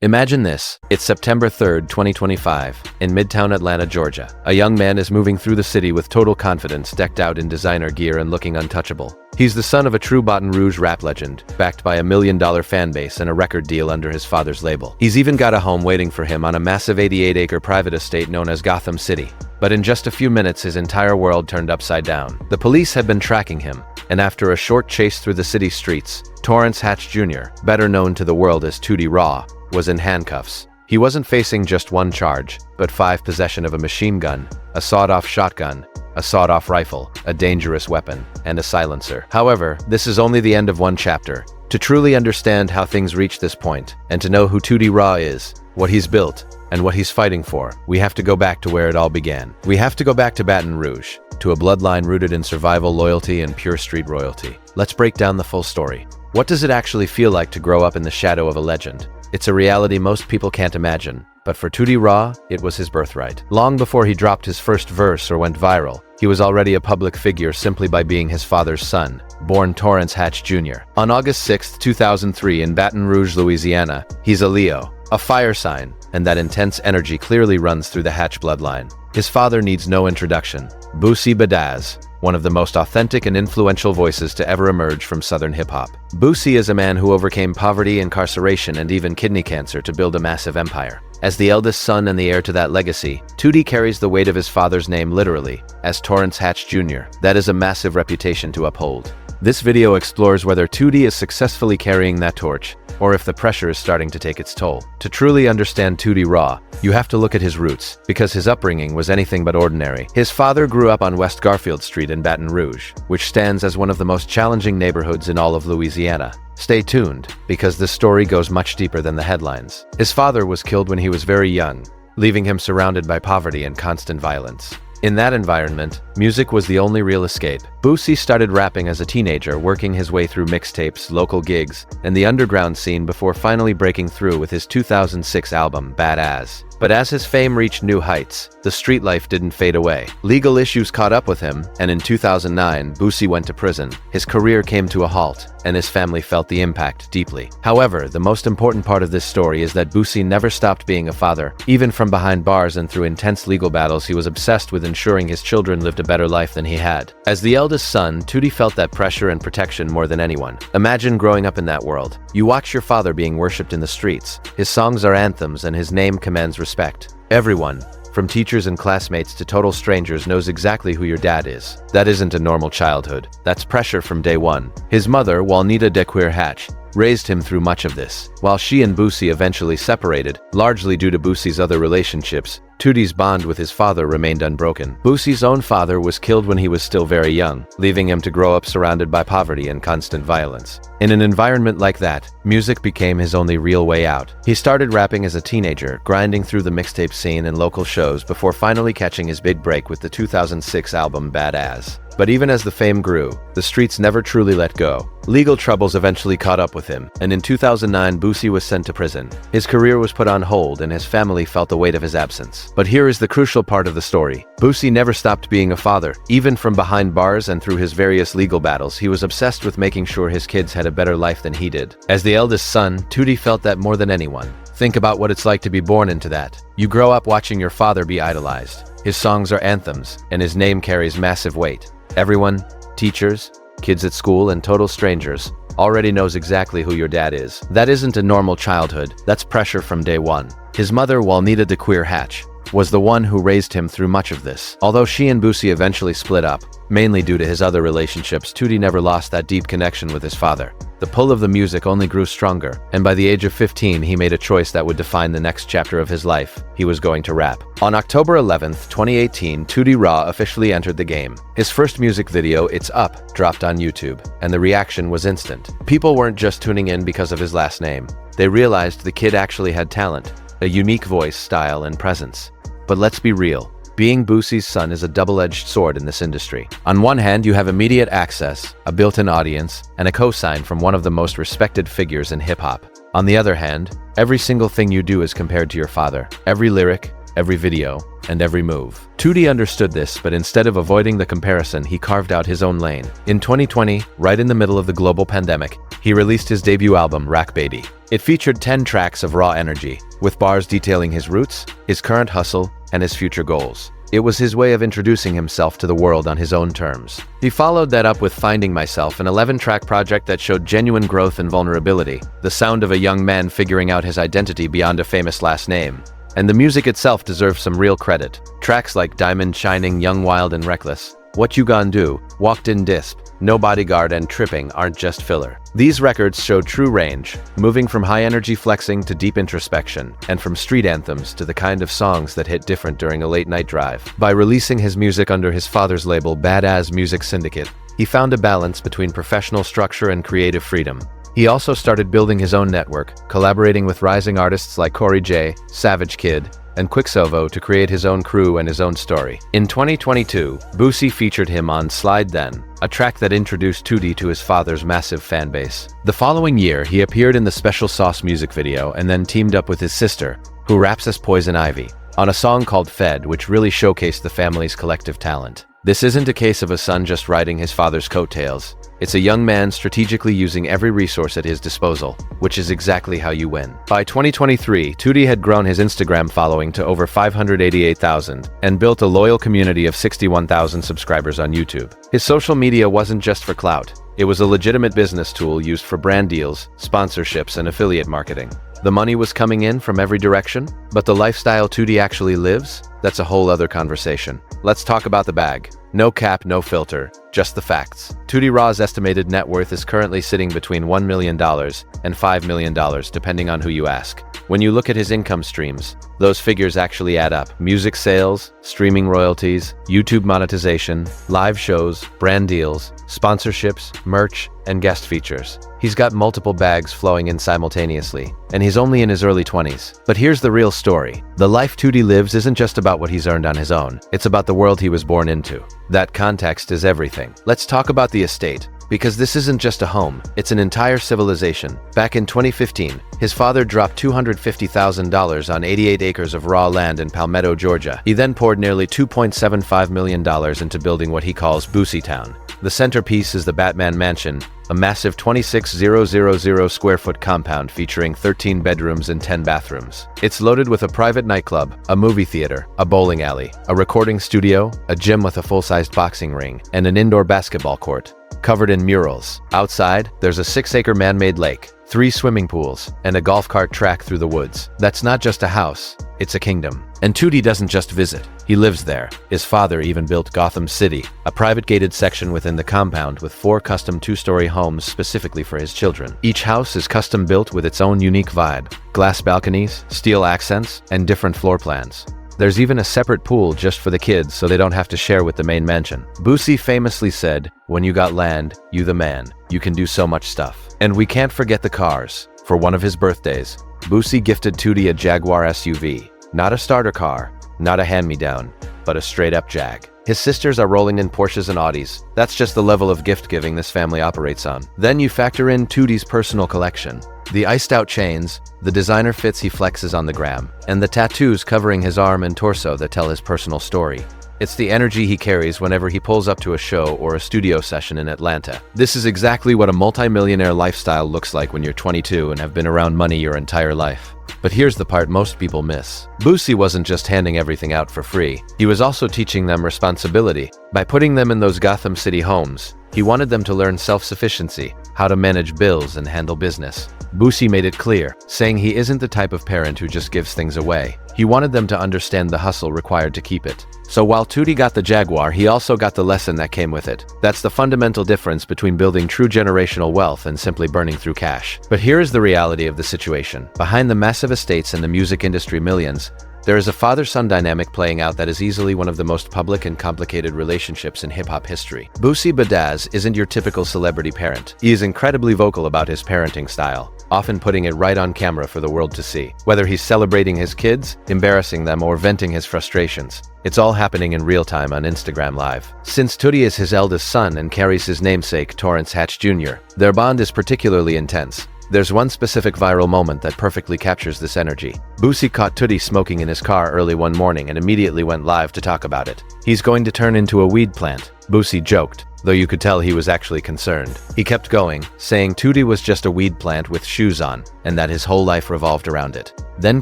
Imagine this. It's September 3rd, 2025, in Midtown Atlanta, Georgia. A young man is moving through the city with total confidence, decked out in designer gear and looking untouchable. He's the son of a true Baton Rouge rap legend, backed by $1 million fan base and a record deal under his father's label. He's even got a home waiting for him on a massive 88-acre private estate known as Gotham City. But in just a few minutes, his entire world turned upside down. The police had been tracking him, and after a short chase through the city streets, Torrance Hatch Jr., better known to the world as Tootie Raw, was in handcuffs. He wasn't facing just one charge, but 5: possession of a machine gun, a sawed-off shotgun, a sawed-off rifle, a dangerous weapon, and a silencer. However, this is only the end of one chapter. To truly understand how things reached this point, and to know who Tootie Raw is, what he's built, and what he's fighting for, we have to go back to where it all began. We have to go back to Baton Rouge, to a bloodline rooted in survival, loyalty, and pure street royalty. Let's break down the full story. What does it actually feel like to grow up in the shadow of a legend? It's a reality most people can't imagine, but for Tootie Raw, it was his birthright. Long before he dropped his first verse or went viral, he was already a public figure simply by being his father's son, born Torrance Hatch Jr. On August 6, 2003 in Baton Rouge, Louisiana, he's a Leo, a fire sign, and that intense energy clearly runs through the Hatch bloodline. His father needs no introduction, Boosie Badazz, one of the most authentic and influential voices to ever emerge from Southern hip-hop. Boosie is a man who overcame poverty, incarceration, and even kidney cancer to build a massive empire. As the eldest son and the heir to that legacy, Tootie carries the weight of his father's name literally, as Torrance Hatch Jr. That is a massive reputation to uphold. This video explores whether Tootie is successfully carrying that torch, or if the pressure is starting to take its toll. To truly understand Tootie Raw, you have to look at his roots, because his upbringing was anything but ordinary. His father grew up on West Garfield Street in Baton Rouge, which stands as one of the most challenging neighborhoods in all of Louisiana. Stay tuned, because this story goes much deeper than the headlines. His father was killed when he was very young, leaving him surrounded by poverty and constant violence. In that environment, music was the only real escape. Boosie started rapping as a teenager, working his way through mixtapes, local gigs, and the underground scene before finally breaking through with his 2006 album, Badazz. But as his fame reached new heights, the street life didn't fade away. Legal issues caught up with him, and in 2009, Boosie went to prison. His career came to a halt, and his family felt the impact deeply. However, the most important part of this story is that Boosie never stopped being a father. Even from behind bars and through intense legal battles, he was obsessed with ensuring his children lived a better life than he had. As the eldest son, Tootie felt that pressure and protection more than anyone. Imagine growing up in that world. You watch your father being worshipped in the streets. His songs are anthems, and his name commands respect. Everyone, from teachers and classmates to total strangers, knows exactly who your dad is. That isn't a normal childhood. That's pressure from day one. His mother, Walnita DeQueer Hatch, raised him through much of this. While she and Boosie eventually separated, largely due to Boosie's other relationships, Tootie's bond with his father remained unbroken. Boosie's own father was killed when he was still very young, leaving him to grow up surrounded by poverty and constant violence. In an environment like that, music became his only real way out. He started rapping as a teenager, grinding through the mixtape scene and local shows before finally catching his big break with the 2006 album Badazz. But even as the fame grew, the streets never truly let go. Legal troubles eventually caught up with him, and in 2009, Boosie was sent to prison. His career was put on hold, and his family felt the weight of his absence. But here is the crucial part of the story. Boosie never stopped being a father. Even from behind bars and through his various legal battles, he was obsessed with making sure his kids had a better life than he did. As the eldest son, Tootie felt that more than anyone. Think about what it's like to be born into that. You grow up watching your father be idolized. His songs are anthems, and his name carries massive weight. Everyone, teachers, kids at school, and total strangers, already knows exactly who your dad is. That isn't a normal childhood. That's pressure from day one. His mother, Walnita DeQueer Hatch, was the one who raised him through much of this. Although she and Boosie eventually split up, mainly due to his other relationships, Tootie never lost that deep connection with his father. The pull of the music only grew stronger, and by the age of 15, he made a choice that would define the next chapter of his life. He was going to rap. On October 11th, 2018, Tootie Raw officially entered the game. His first music video, It's Up, dropped on YouTube, and the reaction was instant. People weren't just tuning in because of his last name. They realized the kid actually had talent, a unique voice, style, and presence. But let's be real. Being Boosie's son is a double-edged sword in this industry. On one hand, you have immediate access, a built-in audience, and a cosign from one of the most respected figures in hip-hop. On the other hand, every single thing you do is compared to your father. Every lyric, every video, and every move. Tootie understood this, but instead of avoiding the comparison, he carved out his own lane. In 2020, right in the middle of the global pandemic, he released his debut album, Rack Baby. It featured 10 tracks of raw energy, with bars detailing his roots, his current hustle, and his future goals. It was his way of introducing himself to the world on his own terms. He followed that up with Finding Myself, an 11-track project that showed genuine growth and vulnerability, the sound of a young man figuring out his identity beyond a famous last name. And the music itself deserves some real credit. Tracks like Diamond Shining, Young, Wild, and Reckless, What You Gon' Do, Walked in Disp, No Bodyguard, and Tripping aren't just filler. These records show true range, moving from high-energy flexing to deep introspection, and from street anthems to the kind of songs that hit different during a late-night drive. By releasing his music under his father's label, Badazz Music Syndicate, he found a balance between professional structure and creative freedom. He also started building his own network, collaborating with rising artists like Corey J, Savage Kid, and Quicksilvo to create his own crew and his own story. In 2022, Boosie featured him on Slide Then, a track that introduced Tootie to his father's massive fan base. The following year, he appeared in the Special Sauce music video and then teamed up with his sister, who raps as Poison Ivy, on a song called Fed, which really showcased the family's collective talent. This isn't a case of a son just riding his father's coattails. It's a young man strategically using every resource at his disposal, which is exactly how you win. By 2023, Tootie had grown his Instagram following to over 588,000 and built a loyal community of 61,000 subscribers on YouTube. His social media wasn't just for clout. It was a legitimate business tool used for brand deals, sponsorships, and affiliate marketing. The money was coming in from every direction, but the lifestyle Tootie actually lives? That's a whole other conversation. Let's talk about the bag. No cap, no filter, just the facts. Tootie Raw's estimated net worth is currently sitting between $1 million and $5 million, depending on who you ask. When you look at his income streams, those figures actually add up. Music sales, streaming royalties, YouTube monetization, live shows, brand deals, sponsorships, merch, and guest features. He's got multiple bags flowing in simultaneously, and he's only in his early 20s. But here's the real story. The life Tootie lives isn't just about what he's earned on his own. It's about the world he was born into. That context is everything. Let's talk about the estate. Because this isn't just a home, it's an entire civilization. Back in 2015, his father dropped $250,000 on 88 acres of raw land in Palmetto, Georgia. He then poured nearly $2.75 million into building what he calls Boosie Town. The centerpiece is the Batman Mansion, a massive 26,000 square foot compound featuring 13 bedrooms and 10 bathrooms. It's loaded with a private nightclub, a movie theater, a bowling alley, a recording studio, a gym with a full-sized boxing ring, and an indoor basketball court, covered in murals. Outside, there's a 6-acre man-made lake, 3 swimming pools, and a golf cart track through the woods. That's not just a house, it's a kingdom. And Tootie doesn't just visit, he lives there. His father even built Gotham City, a private gated section within the compound with 4 custom 2-story homes specifically for his children. Each house is custom built with its own unique vibe, glass balconies, steel accents, and different floor plans. There's even a separate pool just for the kids so they don't have to share with the main mansion. Boosie famously said, "When you got land, you the man. You can do so much stuff." And we can't forget the cars. For one of his birthdays, Boosie gifted Tootie a Jaguar SUV. Not a starter car, not a hand-me-down, but a straight-up Jag. His sisters are rolling in Porsches and Audis. That's just the level of gift-giving this family operates on. Then you factor in Tootie's personal collection. The iced-out chains, the designer fits he flexes on the gram, and the tattoos covering his arm and torso that tell his personal story. It's the energy he carries whenever he pulls up to a show or a studio session in Atlanta. This is exactly what a multi-millionaire lifestyle looks like when you're 22 and have been around money your entire life. But here's the part most people miss. Boosie wasn't just handing everything out for free. He was also teaching them responsibility. By putting them in those Gotham City homes, he wanted them to learn self-sufficiency, how to manage bills and handle business. Boosie made it clear, saying he isn't the type of parent who just gives things away. He wanted them to understand the hustle required to keep it. So while Tootie got the Jaguar, he also got the lesson that came with it. That's the fundamental difference between building true generational wealth and simply burning through cash. But here is the reality of the situation. Behind the massive estates and the music industry millions, there is a father-son dynamic playing out that is easily one of the most public and complicated relationships in hip-hop history. Boosie Badazz isn't your typical celebrity parent. He is incredibly vocal about his parenting style, often putting it right on camera for the world to see. Whether he's celebrating his kids, embarrassing them, or venting his frustrations, it's all happening in real time on Instagram Live. Since Tootie is his eldest son and carries his namesake, Torrance Hatch Jr., their bond is particularly intense. There's one specific viral moment that perfectly captures this energy. Boosie caught Tootie smoking in his car early one morning and immediately went live to talk about it. He's going to turn into a weed plant, Boosie joked, though you could tell he was actually concerned. He kept going, saying Tootie was just a weed plant with shoes on, and that his whole life revolved around it. Then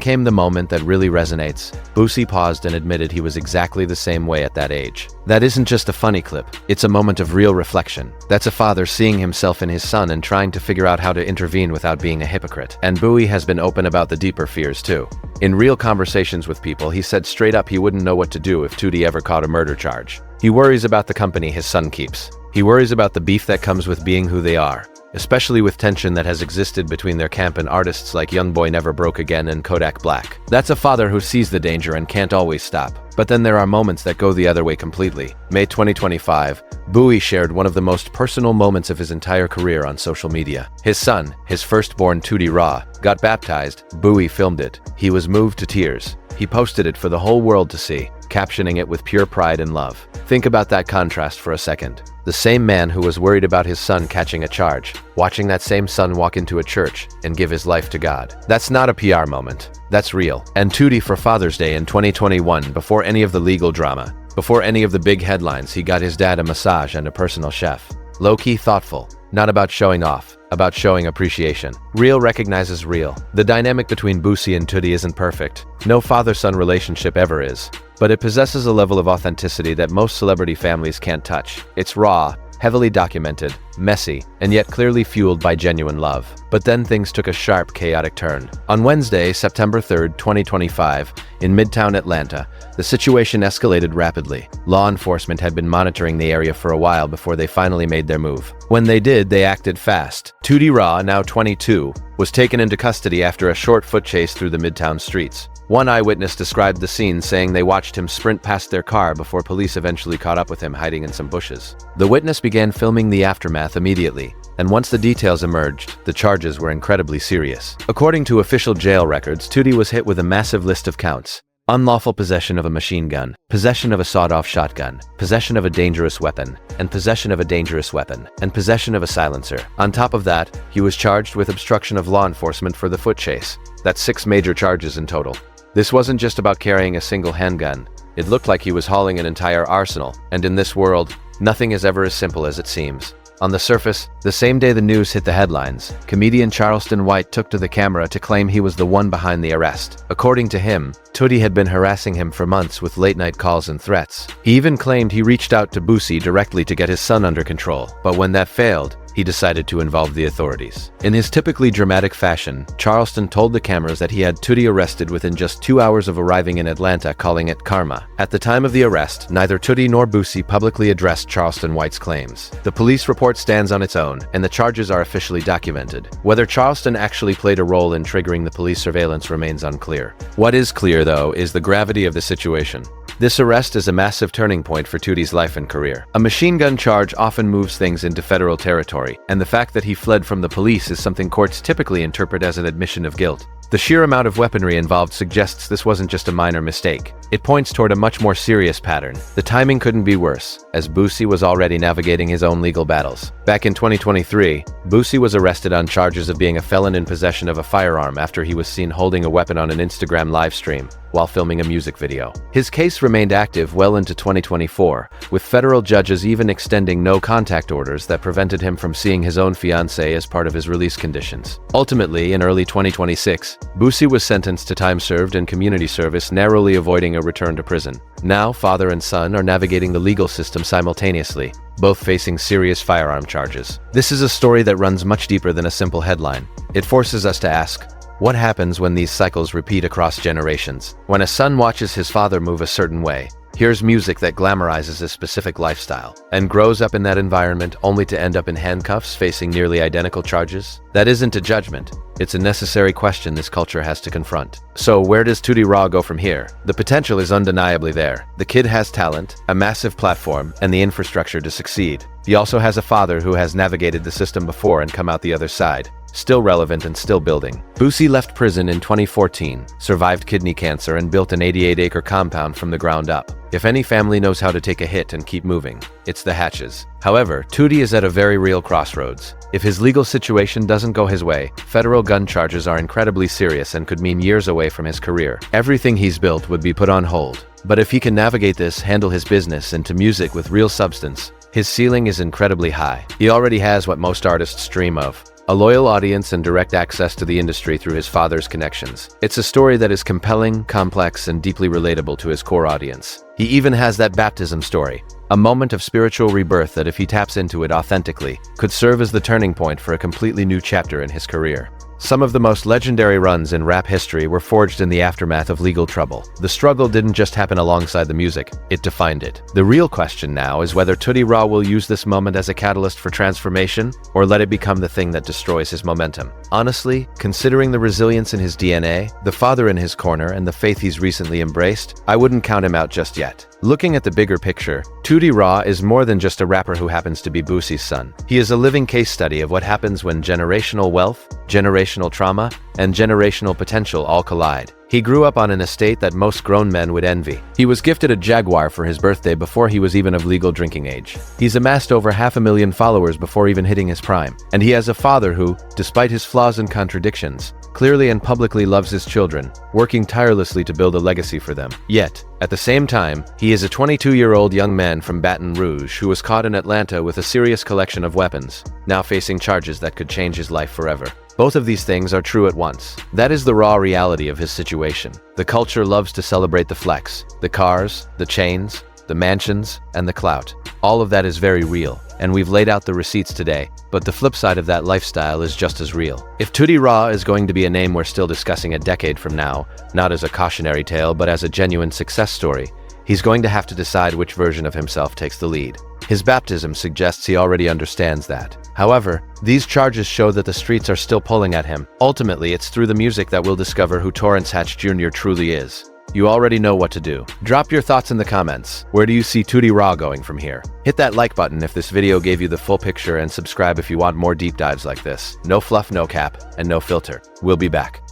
came the moment that really resonates. Boosie paused and admitted he was exactly the same way at that age. That isn't just a funny clip, it's a moment of real reflection. That's a father seeing himself in his son and trying to figure out how to intervene without being a hypocrite. And Boosie has been open about the deeper fears too. In real conversations with people, he said straight up he wouldn't know what to do if Tootie ever caught a murder charge. He worries about the company his son keeps. He worries about the beef that comes with being who they are, especially with tension that has existed between their camp and artists like Youngboy Never Broke Again and Kodak Black. That's a father who sees the danger and can't always stop. But then there are moments that go the other way completely. May 2025, Boosie shared one of the most personal moments of his entire career on social media. His son, his firstborn Tootie Raw, got baptized. Boosie filmed it. He was moved to tears. He posted it for the whole world to see, captioning it with pure pride and love. Think about that contrast for a second. The same man who was worried about his son catching a charge, watching that same son walk into a church and give his life to God. That's not a PR moment. That's real. And Tootie for Father's Day in 2021, before any of the legal drama, before any of the big headlines, he got his dad a massage and a personal chef. Low-key thoughtful. Not about showing off, about showing appreciation. Real recognizes real. The dynamic between Boosie and Tootie isn't perfect. No father-son relationship ever is. But it possesses a level of authenticity that most celebrity families can't touch. It's raw, heavily documented, messy, and yet clearly fueled by genuine love. But then things took a sharp, chaotic turn. On Wednesday, September 3rd, 2025, in Midtown Atlanta, the situation escalated rapidly. Law enforcement had been monitoring the area for a while before they finally made their move. When they did, they acted fast. Tootie Raw, now 22, was taken into custody after a short foot chase through the Midtown streets. One eyewitness described the scene, saying they watched him sprint past their car before police eventually caught up with him hiding in some bushes. The witness began filming the aftermath immediately, and once the details emerged, the charges were incredibly serious. According to official jail records, Tootie was hit with a massive list of counts: unlawful possession of a machine gun, possession of a sawed-off shotgun, possession of a dangerous weapon, and possession of a dangerous weapon, and possession of a silencer. On top of that, he was charged with obstruction of law enforcement for the foot chase. That's 6 major charges in total. This wasn't just about carrying a single handgun. It looked like he was hauling an entire arsenal, and in this world, nothing is ever as simple as it seems. On the surface, the same day the news hit the headlines, comedian Charleston White took to the camera to claim he was the one behind the arrest. According to him, Tootie had been harassing him for months with late-night calls and threats. He even claimed he reached out to Boosie directly to get his son under control, but when that failed, he decided to involve the authorities. In his typically dramatic fashion, Charleston told the cameras that he had Tootie arrested within just 2 hours of arriving in Atlanta, calling it karma. At the time of the arrest, neither Tootie nor Boosie publicly addressed Charleston White's claims. The police report stands on its own, and the charges are officially documented. Whether Charleston actually played a role in triggering the police surveillance remains unclear. What is clear, though, is the gravity of the situation. This arrest is a massive turning point for Tootie's life and career. A machine gun charge often moves things into federal territory, and the fact that he fled from the police is something courts typically interpret as an admission of guilt. The sheer amount of weaponry involved suggests this wasn't just a minor mistake. It points toward a much more serious pattern. The timing couldn't be worse, as Boosie was already navigating his own legal battles. Back in 2023, Boosie was arrested on charges of being a felon in possession of a firearm after he was seen holding a weapon on an Instagram live stream while filming a music video. His case remained active well into 2024, with federal judges even extending no-contact orders that prevented him from seeing his own fiancée as part of his release conditions. Ultimately, in early 2026, Boosie was sentenced to time served and community service, narrowly avoiding a return to prison. Now, father and son are navigating the legal system simultaneously, both facing serious firearm charges. This is a story that runs much deeper than a simple headline. It forces us to ask, what happens when these cycles repeat across generations? When a son watches his father move a certain way, hears music that glamorizes a specific lifestyle, and grows up in that environment only to end up in handcuffs facing nearly identical charges? That isn't a judgment. It's a necessary question this culture has to confront. So where does Tootie Raw go from here? The potential is undeniably there. The kid has talent, a massive platform, and the infrastructure to succeed. He also has a father who has navigated the system before and come out the other side. still relevant and still building. Boosie left prison in 2014, survived kidney cancer, and built an 88-acre compound from the ground up. If any family knows how to take a hit and keep moving, it's the Hatches. However, Tootie is at a very real crossroads. If his legal situation doesn't go his way, federal gun charges are incredibly serious and could mean years away from his career. Everything he's built would be put on hold. But if he can navigate this, handle his business into music with real substance, his ceiling is incredibly high. He already has what most artists dream of: a loyal audience and direct access to the industry through his father's connections. It's a story that is compelling, complex, and deeply relatable to his core audience. He even has that baptism story, a moment of spiritual rebirth that, if he taps into it authentically, could serve as the turning point for a completely new chapter in his career. Some of the most legendary runs in rap history were forged in the aftermath of legal trouble. The struggle didn't just happen alongside the music, it defined it. The real question now is whether Tootie Raw will use this moment as a catalyst for transformation, or let it become the thing that destroys his momentum. Honestly, considering the resilience in his DNA, the father in his corner, and the faith he's recently embraced, I wouldn't count him out just yet. Looking at the bigger picture, Tootie Raw is more than just a rapper who happens to be Boosie's son. He is a living case study of what happens when generational wealth, generational trauma, and generational potential all collide. He grew up on an estate that most grown men would envy. He was gifted a Jaguar for his birthday before he was even of legal drinking age. He's amassed over 500,000 followers before even hitting his prime. And he has a father who, despite his flaws and contradictions, clearly and publicly loves his children, working tirelessly to build a legacy for them. Yet, at the same time, he is a 22-year-old young man from Baton Rouge who was caught in Atlanta with a serious collection of weapons, now facing charges that could change his life forever. Both of these things are true at once. That is the raw reality of his situation. The culture loves to celebrate the flex, the cars, the chains, the mansions, and the clout. All of that is very real, and we've laid out the receipts today, but the flip side of that lifestyle is just as real. If Tootie Raw is going to be a name we're still discussing a decade from now, not as a cautionary tale but as a genuine success story, he's going to have to decide which version of himself takes the lead. His baptism suggests he already understands that. However, these charges show that the streets are still pulling at him. Ultimately, it's through the music that we'll discover who Torrance Hatch Jr. truly is. You already know what to do. Drop your thoughts in the comments. Where do you see Tootie Raw going from here? Hit that like button if this video gave you the full picture, and subscribe if you want more deep dives like this. No fluff, no cap, and no filter. We'll be back.